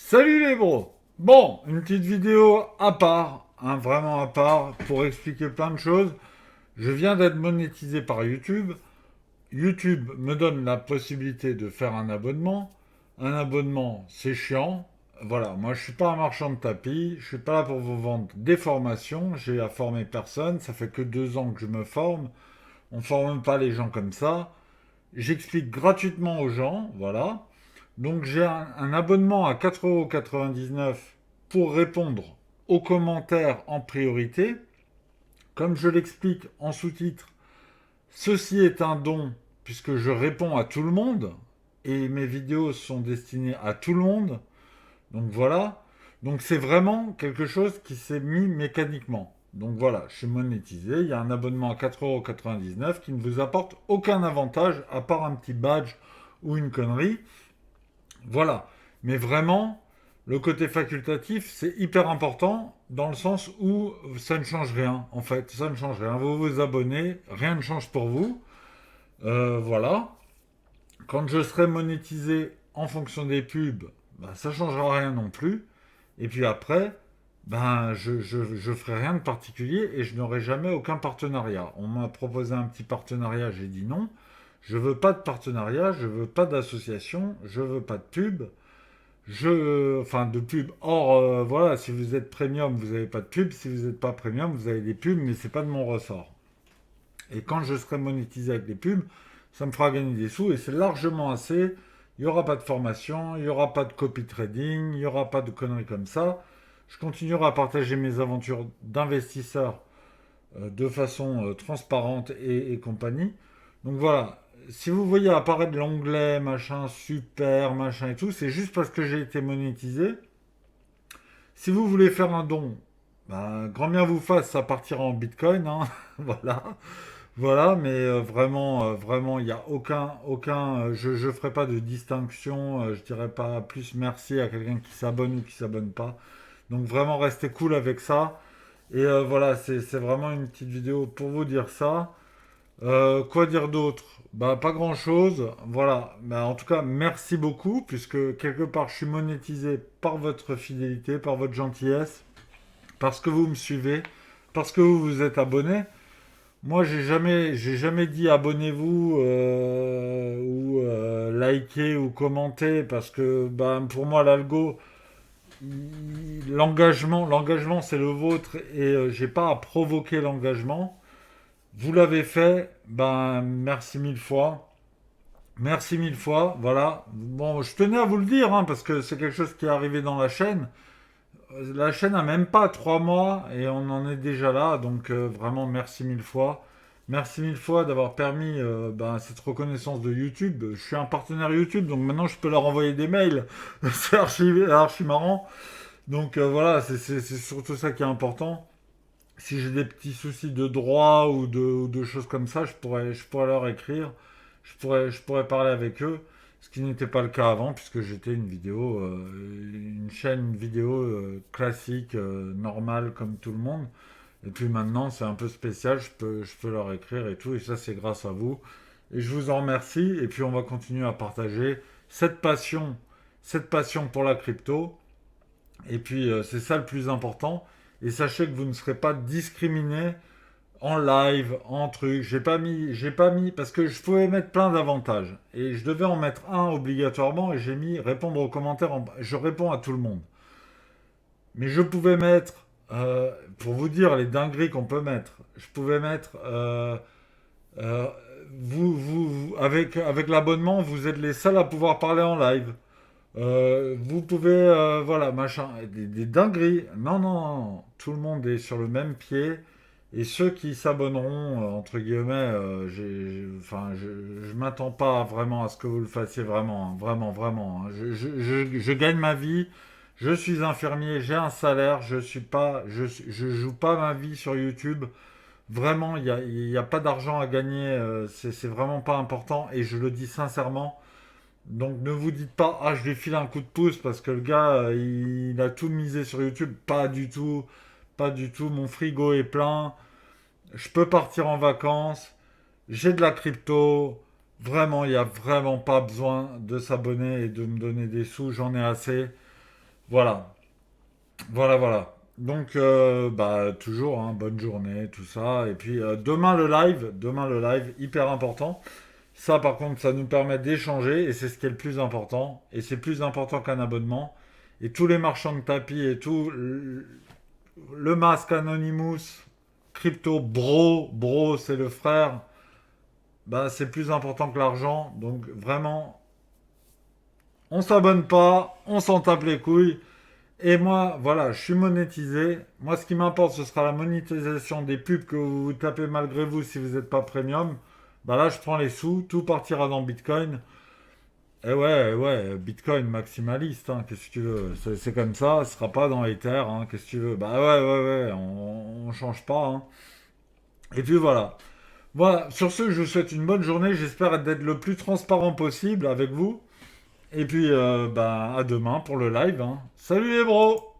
Salut les bros. Bon, une petite vidéo à part, vraiment à part, pour expliquer plein de choses. Je viens d'être monétisé par YouTube. YouTube me donne la possibilité de faire un abonnement. Un abonnement, c'est chiant. Voilà, moi je suis pas un marchand de tapis, je suis pas là pour vous vendre des formations, j'ai à former personne, ça fait que 2 ans que je me forme, on forme pas les gens comme ça. J'explique gratuitement aux gens, voilà. Donc j'ai un abonnement à 4,99 € pour répondre aux commentaires en priorité. Comme je l'explique en sous-titre, ceci est un don puisque je réponds à tout le monde et mes vidéos sont destinées à tout le monde. Donc voilà. Donc c'est vraiment quelque chose qui s'est mis mécaniquement. Donc voilà, je suis monétisé. Il y a un abonnement à 4,99 € qui ne vous apporte aucun avantage à part un petit badge ou une connerie. Voilà. Mais vraiment, le côté facultatif, c'est hyper important dans le sens où ça ne change rien. En fait, ça ne change rien. Vous vous abonnez, rien ne change pour vous. Voilà. Quand je serai monétisé en fonction des pubs, bah, ça ne changera rien non plus. Et puis après, ben, je ferai rien de particulier et je n'aurai jamais aucun partenariat. On m'a proposé un petit partenariat, j'ai dit non. Je veux pas de partenariat, je veux pas d'association, je veux pas de pub. Enfin, de pub. Or, voilà, si vous êtes premium, vous n'avez pas de pub. Si vous n'êtes pas premium, vous avez des pubs, mais c'est pas de mon ressort. Et quand je serai monétisé avec des pubs, ça me fera gagner des sous et c'est largement assez. Il n'y aura pas de formation, il n'y aura pas de copy trading, il n'y aura pas de conneries comme ça. Je continuerai à partager mes aventures d'investisseur de façon transparente et compagnie. Donc voilà, si vous voyez apparaître l'onglet machin super machin et tout, c'est juste parce que j'ai été monétisé. Si vous voulez faire un don, bah, grand bien vous fasse, ça partira en bitcoin, hein. Voilà. Voilà, mais vraiment, il n'y a je ferai pas de distinction, je dirais pas plus merci à quelqu'un qui s'abonne ou qui s'abonne pas. Donc vraiment, restez cool avec ça. Et voilà, c'est vraiment une petite vidéo pour vous dire ça. Quoi dire d'autre? Bah, pas grand-chose. Voilà. Bah, en tout cas, merci beaucoup, puisque quelque part, je suis monétisé par votre fidélité, par votre gentillesse, parce que vous me suivez, parce que vous vous êtes abonné. Moi, j'ai jamais dit abonnez-vous ou likez ou commentez parce que bah, pour moi l'algo, l'engagement c'est le vôtre et j'ai pas à provoquer l'engagement. Vous l'avez fait, ben merci mille fois, merci mille fois. Voilà. Bon, je tenais à vous le dire hein, parce que c'est quelque chose qui est arrivé dans la chaîne. La chaîne a même pas 3 mois et on en est déjà là, donc vraiment merci mille fois. Merci mille fois d'avoir permis ben, cette reconnaissance de YouTube. Je suis un partenaire YouTube, donc maintenant je peux leur envoyer des mails. C'est archi marrant. Donc voilà, c'est surtout ça qui est important. Si j'ai des petits soucis de droit ou de choses comme ça, je pourrais leur écrire. Je pourrais parler avec eux. Ce qui n'était pas le cas avant, puisque j'étais une chaîne vidéo classique, normale comme tout le monde. Et puis maintenant, c'est un peu spécial, je peux leur écrire et tout, et ça, c'est grâce à vous. Et je vous en remercie, et puis on va continuer à partager cette passion, cette passion pour la crypto. Et puis, c'est ça le plus important. Et sachez que vous ne serez pas discriminé en live, en truc. J'ai pas mis, parce que je pouvais mettre plein d'avantages. Et je devais en mettre un obligatoirement, et j'ai mis répondre aux commentaires. Je réponds à tout le monde. Mais je pouvais mettre, pour vous dire les dingueries qu'on peut mettre, je pouvais mettre, euh, avec l'abonnement, vous êtes les seuls à pouvoir parler en live. Vous pouvez, voilà, machin, des dingueries. Non, non, non, tout le monde est sur le même pied. Et ceux qui s'abonneront, entre guillemets, enfin, je m'attends pas vraiment à ce que vous le fassiez vraiment, hein, vraiment, vraiment, hein. Je gagne ma vie, je suis infirmier, j'ai un salaire, je joue pas ma vie sur YouTube. Vraiment, il y a pas d'argent à gagner, c'est vraiment pas important et je le dis sincèrement. Donc ne vous dites pas, ah, je lui file un coup de pouce parce que le gars, il a tout misé sur YouTube. Pas du tout, pas du tout. Mon frigo est plein. Je peux partir en vacances. J'ai de la crypto. Vraiment, il n'y a vraiment pas besoin de s'abonner et de me donner des sous. J'en ai assez. Voilà. Voilà. Donc, bah, toujours, hein, bonne journée, tout ça. Et puis, demain le live, hyper important. Ça, par contre, ça nous permet d'échanger et c'est ce qui est le plus important. Et c'est plus important qu'un abonnement. Et tous les marchands de tapis et tout, le masque Anonymous, Crypto Bro, c'est le frère. Bah, c'est plus important que l'argent. Donc, vraiment, on s'abonne pas, on s'en tape les couilles. Et moi, voilà, je suis monétisé. Moi, ce qui m'importe, ce sera la monétisation des pubs que vous tapez malgré vous si vous n'êtes pas premium. Bah là, je prends les sous, tout partira dans Bitcoin. Et ouais, Bitcoin maximaliste, hein, qu'est-ce que tu veux? C'est comme ça, ce sera pas dans Ether, hein, qu'est-ce que tu veux? Bah ouais, on change pas, hein. Et puis voilà. Voilà, sur ce, je vous souhaite une bonne journée. J'espère d'être le plus transparent possible avec vous. Et puis, bah, à demain pour le live, hein. Salut les bros!